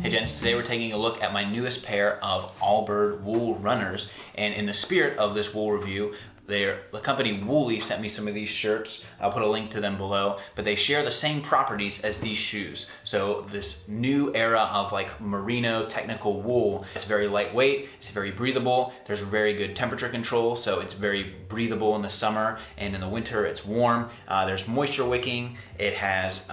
Hey gents, today we're taking a look at my newest pair of Allbirds wool runners, and in the spirit of this wool review, the company Woolly sent me some of these shirts. I'll put a link to them below, but they share the same properties as these shoes. So this new era of like merino technical wool, it's very lightweight, it's very breathable, there's very good temperature control, so it's very breathable in the summer, and in the winter it's warm. There's moisture wicking, it has,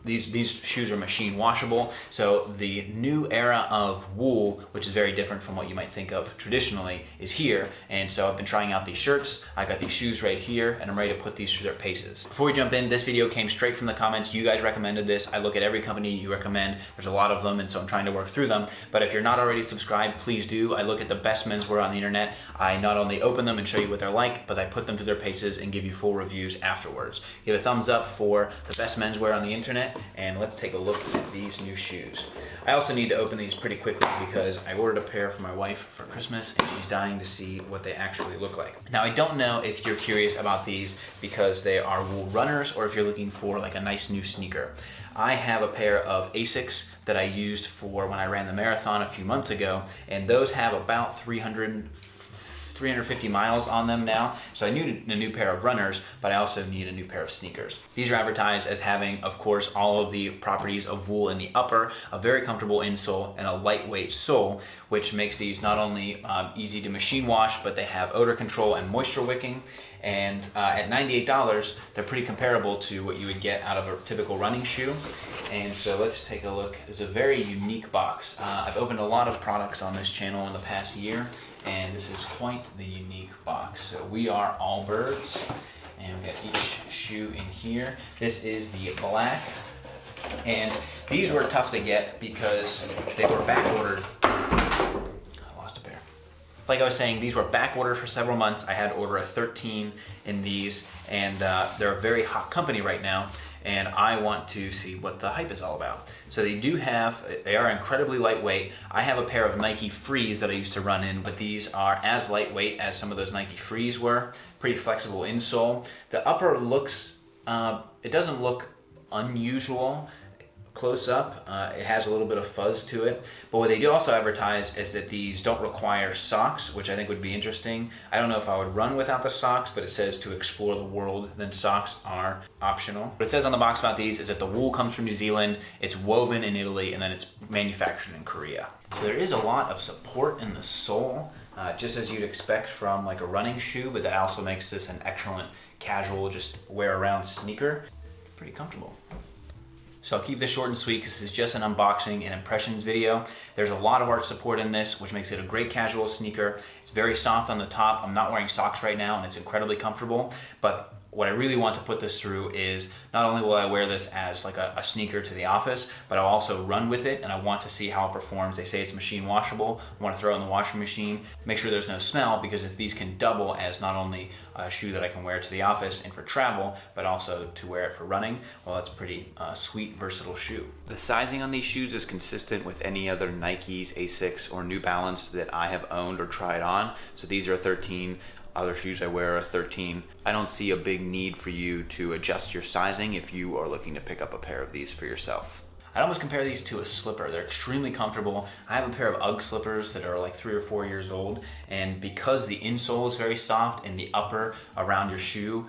these shoes are machine washable, so the new era of wool, which is very different from what you might think of traditionally, is here, and so I've been trying out these shirts. I got these shoes right here, and I'm ready to put these through their paces. Before we jump in, this video came straight from the comments. You guys recommended this. I look at every company you recommend. There's a lot of them, and so I'm trying to work through them. But if you're not already subscribed, please do. I look at the best menswear on the internet. I not only open them and show you what they're like, but I put them through their paces and give you full reviews afterwards. Give a thumbs up for the best menswear on the internet, and let's take a look at these new shoes. I also need to open these pretty quickly because I ordered a pair for my wife for Christmas, and she's dying to see what they actually look like. Now, I don't know if you're curious about these because they are wool runners or if you're looking for like a nice new sneaker. I have a pair of Asics that I used for when I ran the marathon a few months ago, and those have about 350 miles on them now, so I need a new pair of runners, but I also need a new pair of sneakers. These are advertised as having, of course, all of the properties of wool in the upper, a very comfortable insole, and a lightweight sole, which makes these not only easy to machine wash, but they have odor control and moisture wicking. And at $98, they're pretty comparable to what you would get out of a typical running shoe. And so let's take a look. It's a very unique box. I've opened a lot of products on this channel in the past year, and this is quite the unique box. So we are Allbirds, and we got each shoe in here. This is the black, and these were tough to get because they were back ordered. Like I was saying, these were back ordered for several months. I had to order a 13 in these, and they're a very hot company right now, and I want to see what the hype is all about. So they are incredibly lightweight. I have a pair of Nike Frees that I used to run in, but these are as lightweight as some of those Nike Frees were. Pretty flexible insole. The upper looks, it doesn't look unusual. Close up, it has a little bit of fuzz to it, but what they do also advertise is that these don't require socks, which I think would be interesting. I don't know if I would run without the socks, but it says to explore the world, then socks are optional. What it says on the box about these is that the wool comes from New Zealand, it's woven in Italy, and then it's manufactured in Korea. So there is a lot of support in the sole, just as you'd expect from like a running shoe, but that also makes this an excellent casual, just wear around sneaker. Pretty comfortable. So I'll keep this short and sweet because this is just an unboxing and impressions video. There's a lot of arch support in this, which makes it a great casual sneaker. It's very soft on the top. I'm not wearing socks right now, and it's incredibly comfortable, but what I really want to put this through is not only will I wear this as like a sneaker to the office, but I'll also run with it, and I want to see how it performs. They say it's machine washable. I want to throw it in the washing machine, make sure there's no smell, because if these can double as not only a shoe that I can wear to the office and for travel, but also to wear it for running, well, that's a pretty sweet, versatile shoe. The sizing on these shoes is consistent with any other Nikes, Asics, or New Balance that I have owned or tried on. So these are 13. Other shoes I wear are 13. I don't see a big need for you to adjust your sizing if you are looking to pick up a pair of these for yourself. I'd almost compare these to a slipper. They're extremely comfortable. I have a pair of UGG slippers that are like 3 or 4 years old, and because the insole is very soft and the upper around your shoe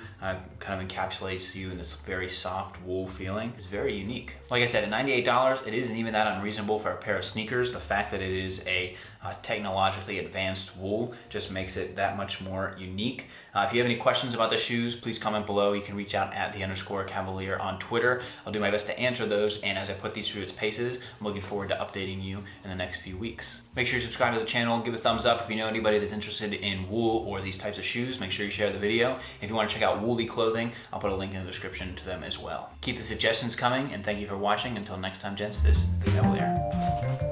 kind of encapsulates you in this very soft wool feeling, it's very unique. Like I said, at $98, it isn't even that unreasonable for a pair of sneakers. The fact that it is a technologically advanced wool just makes it that much more unique. If you have any questions about the shoes, please comment below. You can reach out at @_Cavalier on Twitter. I'll do my best to answer those, and as I put these through its paces, I'm looking forward to updating you in the next few weeks. Make sure you subscribe to the channel, give a thumbs up. If you know anybody that's interested in wool or these types of shoes, make sure you share the video. If you want to check out Woolly clothing, I'll put a link in the description to them as well. Keep the suggestions coming, and thank you for watching. Until next time, gents, this is the Cavalier.